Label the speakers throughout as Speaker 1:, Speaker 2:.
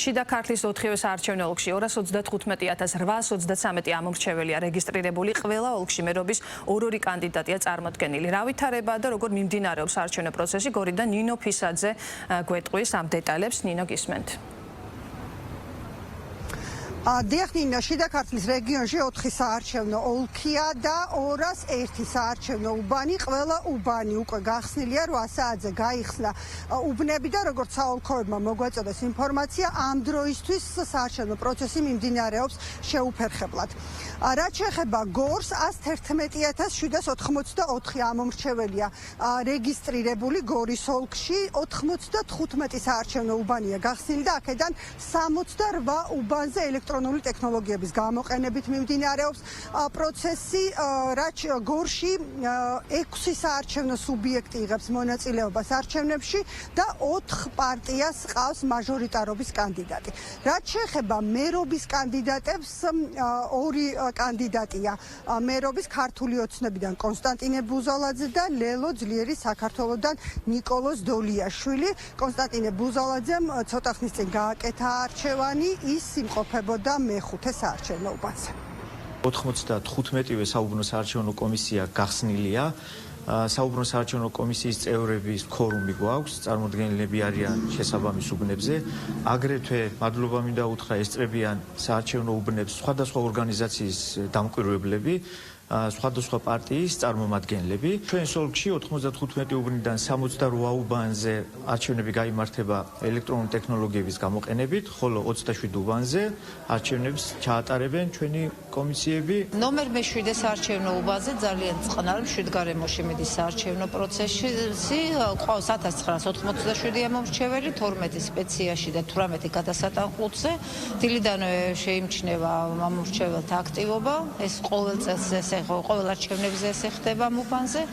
Speaker 1: შიდა ქართლის 4-ივე საარჩევნო ოლქში 235,823 ამომრჩეველია რეგისტრირებული. ყველა ოლქში მერობის ორ-ორი კანდიდატია წარმოდგენილი. რა ვითარებაა და როგორ მიმდინარეობს საარჩევნო პროცესი? გორიდან ნინო ფისაძე გვეტყვის ამ დეტალებს. ნინო, გისმენთ.
Speaker 2: დიახ, შიდა ქართლის რეგიონში 4 საარჩევნო ოლქია და 201 საარჩევნო უბანი. ყველა უბანი უკვე გახსნილია, 8 საათზე გაიხსნა უბნები და როგორც საოლქოებმა მოგვაწოდეს ინფორმაცია, ამ დროისთვის საარჩევნო პროცესი მიმდინარეობს შეუფერხებლად. რაც შეეხება გორს, 111,784 ამომრჩეველია რეგისტრირებული გორის ოლქში, 95 საარჩევნო უბანია გახსნილი და აქედან 68 უბანზე ელექტრონული ტექნოლოგიების გამოყენებით მიმდინარეობს პროცესი. რაც გორში 6 საარჩევნო სუბიექტი იღებს მონაწილეობას არჩევნებში და 4 პარტიას ყავს მაჟორიტარობის კანდიდატი. რაც შეეხება მერობის კანდიდატებს, 2 კანდიდატია მერობის ქართული ოცნებიდან კონსტანტინე ბუზალაძე და ლელო ძლიერი საქართველოსდან ნიკოლოზ დოლიაშვილი. კონსტანტინე ბუზალაძემ ცოტა ხნის წინ გააკეთა არჩევანი, ის იმყოფებოდა მეხუთე საარჩევნო უბანზე.
Speaker 3: 95-ვე საუბრუნო საარჩევნო კომისია გახსნილია. საუბრუნო საარჩევნო კომისიის წევრების ქორუმი გვაქვს, წარმოდგენილები არიან შესაბამის უბნებზე. აგრეთვე მადლობა მინდა უთხრა, ესწრებიან საარჩევნო უბნებს სხვადასხვა ორგანიზაციის დამკვირვებლები, სხვადასხვა პარტიის წარმომადგენლები. ჩვენს ოლქში 95 უბნიდან 68 უბანზე არჩევნები გაიმართება ელექტრონული ტექნოლოგიების გამოყენებით, ხოლო 27 უბანზე არჩევნებს ჩაატარებენ ჩვენი კომისიები.
Speaker 4: ნომერ მე-7 საარჩევნო უბანზე ძალიან წყნარ მშვიდგარემოში მიდის საარჩევნო პროცესი. ყავს 1987 ამომრჩეველი, 12 სპეციაში და 18 გადასატანხმულზე. დილიდანვე შეიმჩნევა ამომრჩეველთა აქტივობა. ეს ყოველ წელს ყოველ არჩევნებზე ეს ხდება უბანზე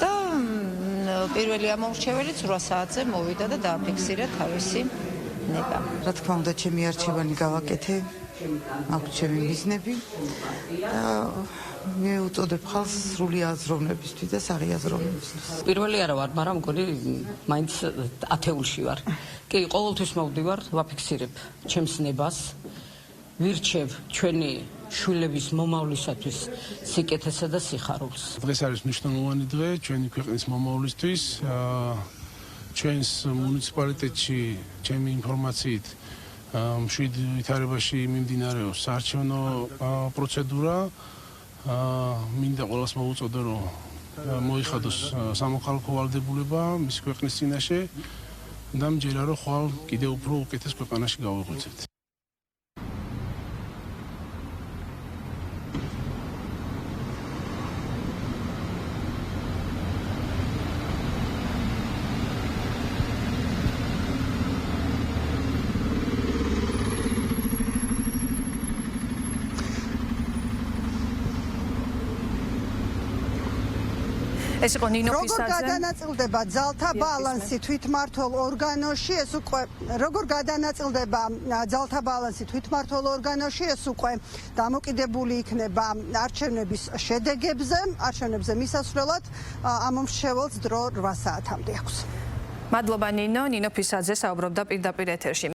Speaker 4: და პირველი ამომრჩეველიც 8 საათზე მოვიდა და დააფიქსირა თავისი ნება.
Speaker 5: რა თქმა უნდა, ჩემი არჩევანი გავაკეთე, აქვს ჩემი მიზნები და მე უწოდებ ხალხს სრული აზროვნებისთვის და საღიაზროვნებისთვის.
Speaker 6: პირველი არა ვარ, მაგრამ მგონი მაინც ათეულში ვარ. კი, ყოველთვის მოვდივარ, ვაფიქსირებ ჩემს ნებას, ვირჩევ ჩვენი შვილების მომავლისათვის სიკეთესა და სიხარულს.
Speaker 7: დღეს არის მნიშვნელოვანი დღე ჩვენი ქვეყნის მომავლისთვის. ჩვენს მუნიციპალიტეტში ჩემი ინფორმაციით მშვიდ ვითარებაში მიმდინარეობს საარჩევნო პროცედურა. მინდა ყველას მოვუწოდო, რომ მოიხადოს სამოქალაქო ვალდებულება მის ქვეყნის წინაშე და მჯერა, რომ ხვალ კიდევ უფრო უკეთეს ქვეყანაში გავიღვიძებთ.
Speaker 1: ეს იყო ნინო ფისაძე.
Speaker 2: როგორ გადანაწილდება ძალთა ბალანსი თვითმმართველ ორგანოში, ეს უკვე როგორ გადანაწილდება ძალთა ბალანსი თვითმმართველ ორგანოში, ეს უკვე დამოკიდებული იქნება არჩევნების შედეგებზე. არჩევნებზე მისასვლელად ამომრჩეველს დრო 8 საათამდე აქვს.
Speaker 1: მადლობა ნინო. ნინო ფისაძე საუბრობდა პირდაპირ ეთერში.